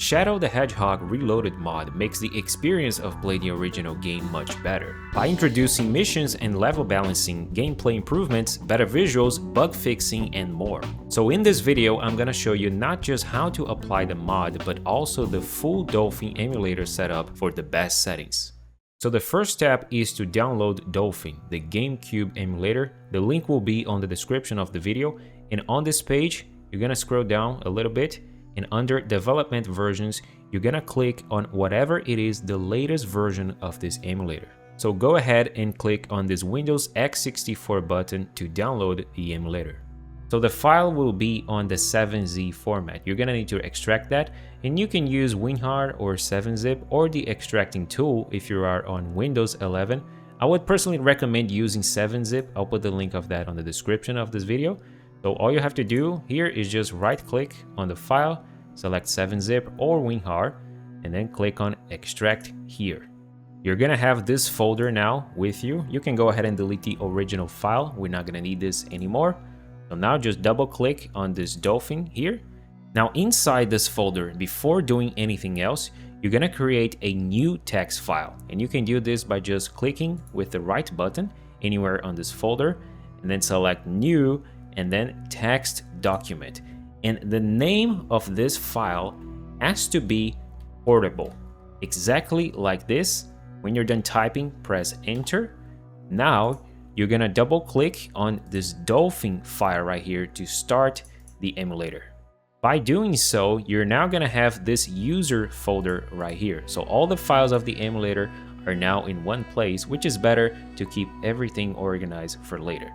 Shadow the Hedgehog Reloaded mod makes the experience of playing the original game much better, by introducing missions and level balancing, gameplay improvements, better visuals, bug fixing, and more. So in this video, I'm gonna show you not just how to apply the mod, but also the full Dolphin emulator setup for the best settings. So the first step is to download Dolphin, the GameCube emulator. The link will be on the description of the video, and on this page, you're gonna scroll down a little bit, and under development versions, you're gonna click on whatever it is the latest version of this emulator. So go ahead and click on this Windows x64 button to download the emulator. So the file will be on the 7Z format. You're gonna need to extract that, and you can use WinRAR or 7-zip or the extracting tool if you are on Windows 11. I would personally recommend using 7-zip. I'll put the link of that on the description of this video. So all you have to do here is just right click on the file, select 7-zip or WinRAR, and then click on extract here. You're gonna have this folder now with you. You can go ahead and delete the original file. We're not gonna need this anymore. So now just double click on this Dolphin here. Now inside this folder, before doing anything else, you're gonna create a new text file. And you can do this by just clicking with the right button anywhere on this folder, and then select new, and then text document. And the name of this file has to be portable, exactly like this. When you're done typing, press enter. Now you're gonna double click on this Dolphin file right here to start the emulator. By doing so, you're now gonna have this user folder right here. So all the files of the emulator are now in one place, which is better to keep everything organized for later.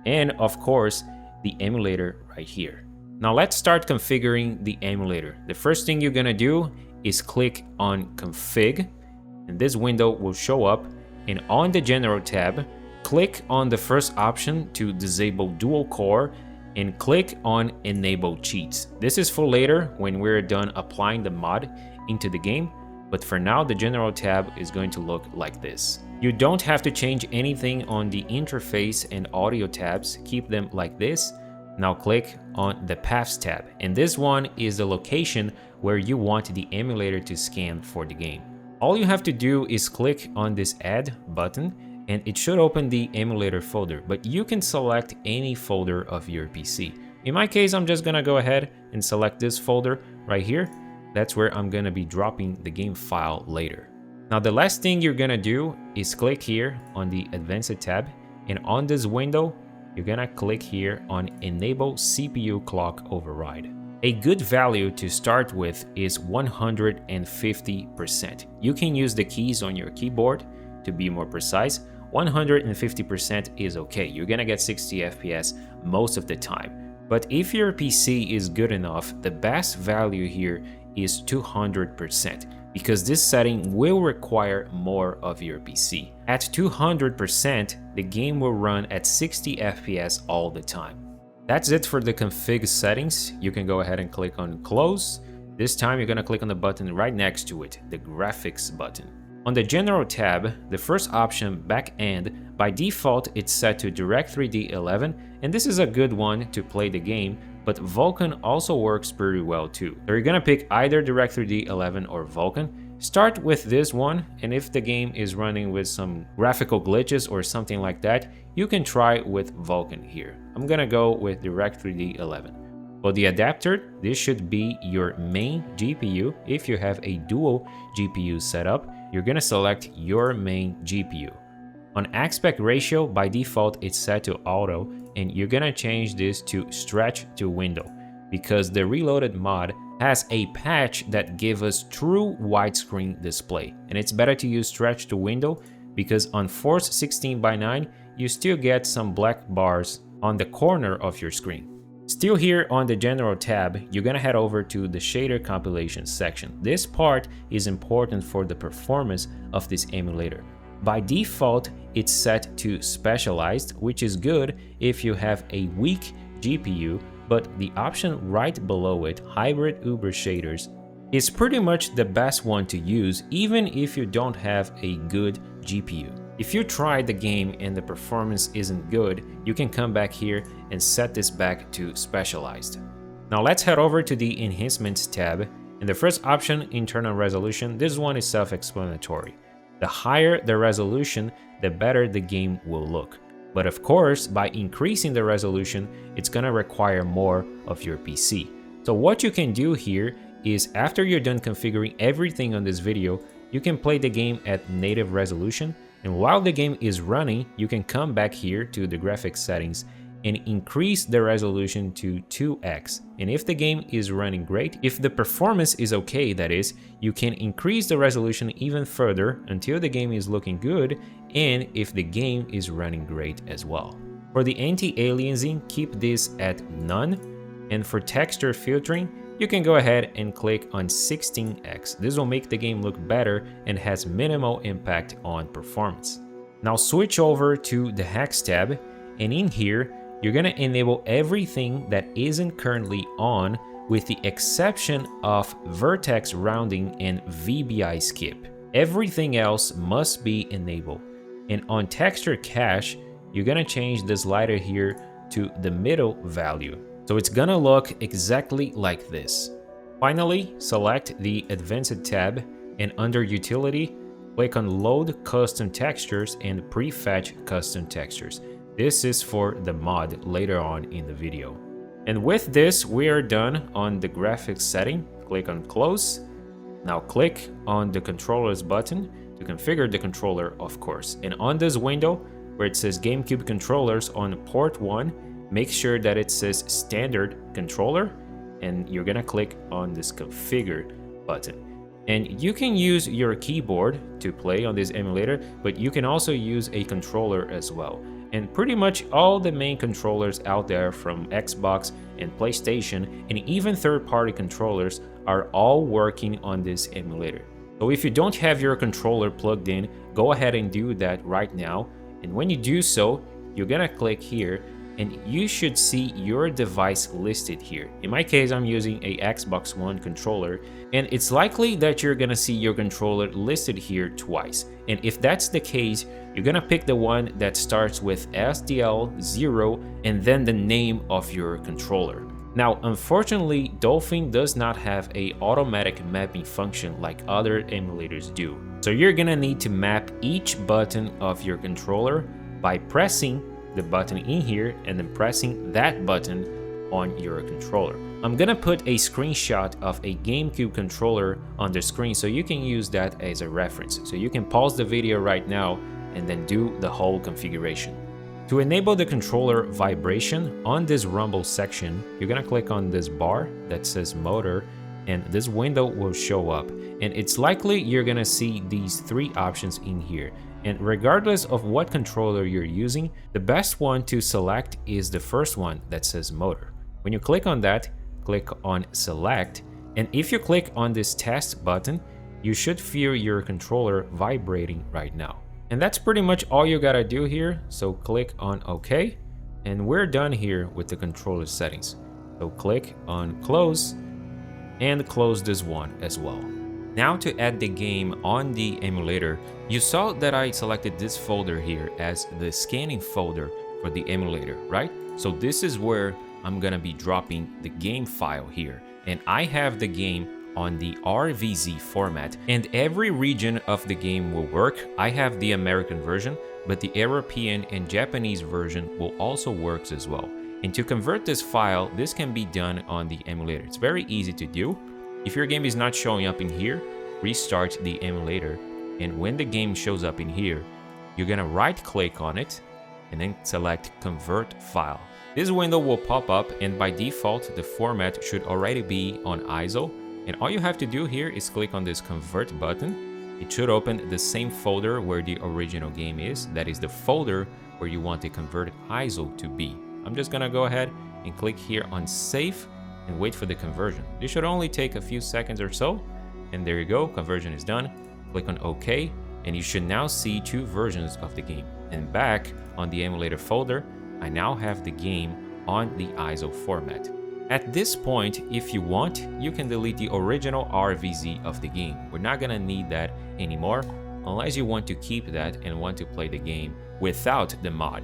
And of course, the emulator right here. Now let's start configuring the emulator. The first thing you're gonna do is click on config, and this window will show up, and on the general tab, click on the first option to disable dual core and click on enable cheats. This is for later when we're done applying the mod into the game, but for now the general tab is going to look like this. You don't have to change anything on the interface and audio tabs, keep them like this. Now click on the Paths tab, and this one is the location where you want the emulator to scan for the game. All you have to do is click on this Add button, and it should open the emulator folder, but you can select any folder of your PC. In my case, I'm just gonna go ahead and select this folder right here. That's where I'm gonna be dropping the game file later. Now the last thing you're gonna do is click here on the Advanced tab, and on this window, you're gonna click here on Enable CPU Clock Override. A good value to start with is 150%. You can use the keys on your keyboard to be more precise. 150% is okay. You're gonna get 60 FPS most of the time. But if your PC is good enough, the best value here is 200%. Because this setting will require more of your PC. At 200%, the game will run at 60 FPS all the time. That's it for the config settings. You can go ahead and click on close. This time you're gonna click on the button right next to it, the graphics button. On the general tab, the first option, backend, by default it's set to Direct3D 11, and this is a good one to play the game, but Vulkan also works pretty well too. So you're gonna pick either Direct3D 11 or Vulkan. Start with this one, and if the game is running with some graphical glitches or something like that, you can try with Vulkan here. I'm gonna go with Direct3D 11. For the adapter, this should be your main GPU. If you have a dual GPU setup, you're gonna select your main GPU. On aspect ratio, by default, it's set to auto, and you're gonna change this to stretch to window because the Reloaded mod has a patch that gives us true widescreen display, and it's better to use stretch to window because on Force 16:9 you still get some black bars on the corner of your screen. Still here on the general tab, you're gonna head over to the shader compilation section. This part is important for the performance of this emulator. By default, it's set to specialized, which is good if you have a weak GPU, but the option right below it, hybrid Uber shaders, is pretty much the best one to use even if you don't have a good GPU. If you try the game and the performance isn't good, you can come back here and set this back to specialized. Now let's head over to the Enhancements tab, And the first option, internal resolution, this one is self-explanatory. The higher the resolution, the better the game will look. But of course, by increasing the resolution, it's gonna require more of your PC. So what you can do here is, after you're done configuring everything on this video, you can play the game at native resolution, and while the game is running, you can come back here to the graphics settings and increase the resolution to 2x. And if the game is running great, if the performance is okay, that is, you can increase the resolution even further until the game is looking good, and if the game is running great as well. For the anti-aliasing, keep this at none, and for texture filtering, you can go ahead and click on 16x. This will make the game look better and has minimal impact on performance. Now switch over to the Hex tab, and in here, you're gonna enable everything that isn't currently on, with the exception of vertex rounding and VBI skip. Everything else must be enabled. And on texture cache, you're gonna change the slider here to the middle value. So it's gonna look exactly like this. Finally, select the Advanced tab, and under Utility, click on Load Custom Textures and Prefetch Custom Textures. This is for the mod later on in the video. And with this, we are done on the graphics setting. Click on Close. Now click on the Controllers button to configure the controller, of course. And on this window, where it says GameCube Controllers on port 1, make sure that it says Standard Controller, and you're gonna click on this Configure button. And you can use your keyboard to play on this emulator, but you can also use a controller as well. And pretty much all the main controllers out there from Xbox and PlayStation, and even third-party controllers, are all working on this emulator. So if you don't have your controller plugged in, go ahead and do that right now. And when you do so, you're gonna click here, and you should see your device listed here. In my case, I'm using a Xbox One controller, and it's likely that you're gonna see your controller listed here twice. And if that's the case, you're gonna pick the one that starts with SDL0 and then the name of your controller. Now, unfortunately, Dolphin does not have a automatic mapping function like other emulators do. So you're gonna need to map each button of your controller by pressing the button in here and then pressing that button on your controller. I'm gonna put a screenshot of a GameCube controller on the screen so you can use that as a reference. So you can pause the video right now and then do the whole configuration. To enable the controller vibration, on this rumble section, you're gonna click on this bar that says motor, and this window will show up. And it's likely you're gonna see these three options in here. And regardless of what controller you're using, the best one to select is the first one that says motor. When you click on that, click on select, and if you click on this test button, you should feel your controller vibrating right now. And that's pretty much all you gotta do here, so click on OK, and we're done here with the controller settings. So click on close, and close this one as well. Now to add the game on the emulator, you saw that I selected this folder here as the scanning folder for the emulator, right? So this is where I'm gonna be dropping the game file here. And I have the game on the RVZ format, and every region of the game will work. I have the American version, but the European and Japanese version will also work as well. And to convert this file, this can be done on the emulator. It's very easy to do. If your game is not showing up in here, restart the emulator, and when the game shows up in here, you're gonna right click on it and then select Convert File. This window will pop up, and by default the format should already be on ISO, and all you have to do here is click on this Convert button. It should open the same folder where the original game is, that is the folder where you want the converted ISO to be. I'm just gonna go ahead and click here on Save and wait for the conversion. This should only take a few seconds or so, and there you go, conversion is done. Click on OK, and you should now see two versions of the game. And back on the emulator folder, I now have the game on the ISO format. At this point, if you want, you can delete the original RVZ of the game. We're not gonna need that anymore, unless you want to keep that and want to play the game without the mod.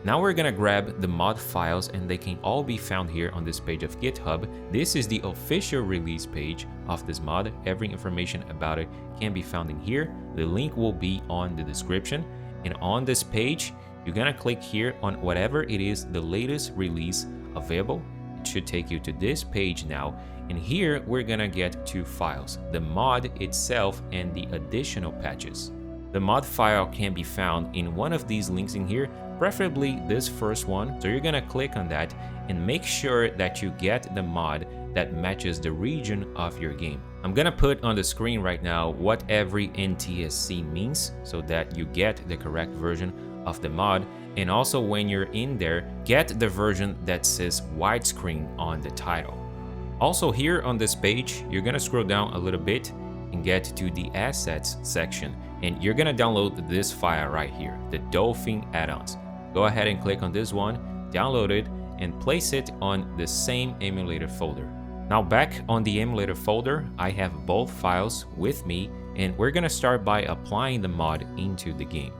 Now we're gonna grab the mod files and they can all be found here on this page of GitHub. This is the official release page of this mod. Every information about it can be found in here. The link will be on the description. And on this page, you're gonna click here on whatever it is the latest release available. It should take you to this page now. And here we're gonna get two files, the mod itself and the additional patches. The mod file can be found in one of these links in here, preferably this first one. So you're gonna click on that and make sure that you get the mod that matches the region of your game. I'm gonna put on the screen right now what every NTSC means so that you get the correct version of the mod. And also when you're in there, get the version that says widescreen on the title. Also here on this page, you're gonna scroll down a little bit and get to the assets section. And you're gonna download this file right here, the Dolphin add-ons. Go ahead and click on this one, download it, and place it on the same emulator folder. Now back on the emulator folder, I have both files with me, and we're gonna start by applying the mod into the game.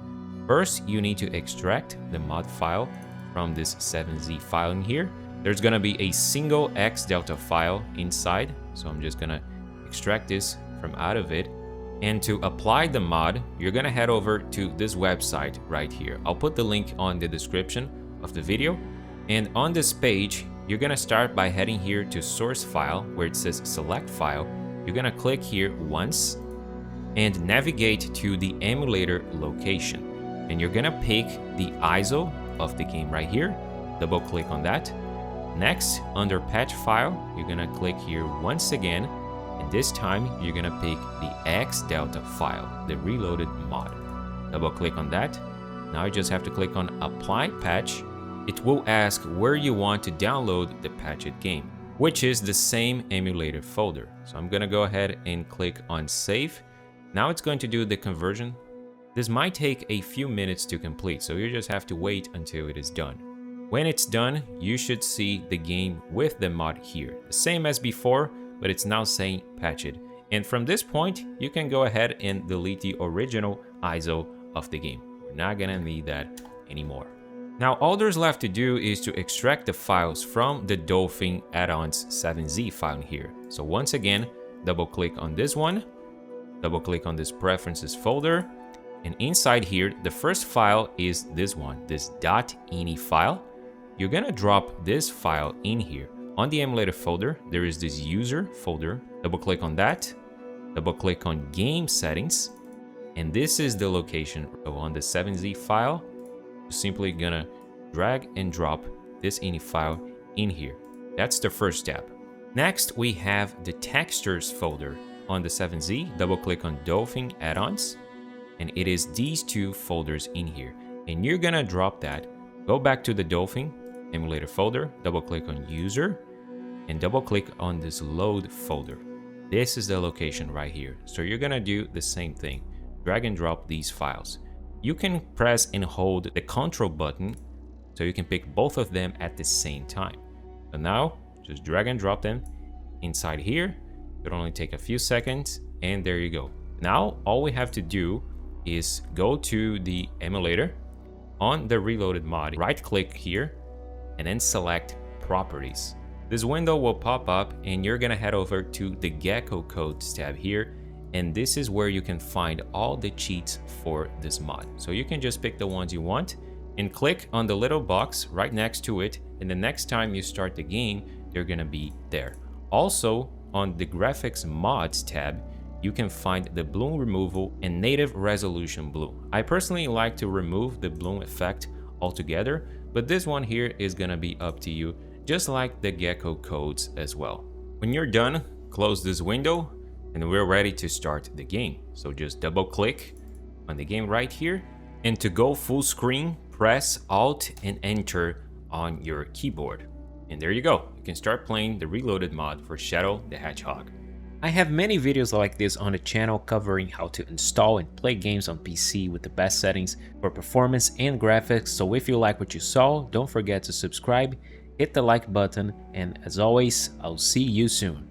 First, you need to extract the mod file from this 7z file in here. There's gonna be a single xdelta file inside, so I'm just gonna extract this from out of it. And to apply the mod, you're gonna head over to this website right here. I'll put the link on the description of the video. And on this page, you're gonna start by heading here to source file where it says select file. You're gonna click here once and navigate to the emulator location. And you're gonna pick the ISO of the game right here. Double click on that. Next, under patch file, you're gonna click here once again. And this time, you're gonna pick the xdelta file, the reloaded mod. Double click on that. Now you just have to click on apply patch. It will ask where you want to download the patched game, which is the same emulator folder. So I'm gonna go ahead and click on save. Now it's going to do the conversion. This might take a few minutes to complete, so you just have to wait until it is done. When it's done, you should see the game with the mod here, the same as before, but it's now saying patched. And from this point, you can go ahead and delete the original ISO of the game. We're not gonna need that anymore. Now, all there's left to do is to extract the files from the Dolphin add-ons 7z file here. So once again, double click on this one, double click on this preferences folder, and inside here, the first file is this one, this .ini file. You're gonna drop this file in here. On the emulator folder, there is this user folder. Double click on that, double click on game settings, and this is the location. So on the 7z file, you're simply gonna drag and drop this ini file in here. That's the first step. Next, we have the textures folder. On the 7z, double click on Dolphin add-ons, and it is these two folders in here. And you're gonna drop that, go back to the Dolphin emulator folder, double click on user, and double click on this load folder. This is the location right here. So you're gonna do the same thing, drag and drop these files. You can press and hold the control button so you can pick both of them at the same time. So now just drag and drop them inside here. It'll only take a few seconds, and there you go. Now all we have to do is go to the emulator. On the reloaded mod, right click here and then select properties. This window will pop up and you're gonna head over to the Gecko codes tab here, and this is where you can find all the cheats for this mod. So you can just pick the ones you want and click on the little box right next to it, and the next time you start the game, they're gonna be there. Also, on the graphics mods tab, you can find the bloom removal and native resolution bloom. I personally like to remove the bloom effect altogether, but this one here is gonna be up to you, just like the Gecko codes as well. When you're done, close this window and we're ready to start the game. So just double click on the game right here, and to go full screen, press Alt and Enter on your keyboard. And there you go, you can start playing the Reloaded mod for Shadow the Hedgehog. I have many videos like this on the channel covering how to install and play games on PC with the best settings for performance and graphics, so if you like what you saw, don't forget to subscribe, hit the like button, and as always, I'll see you soon.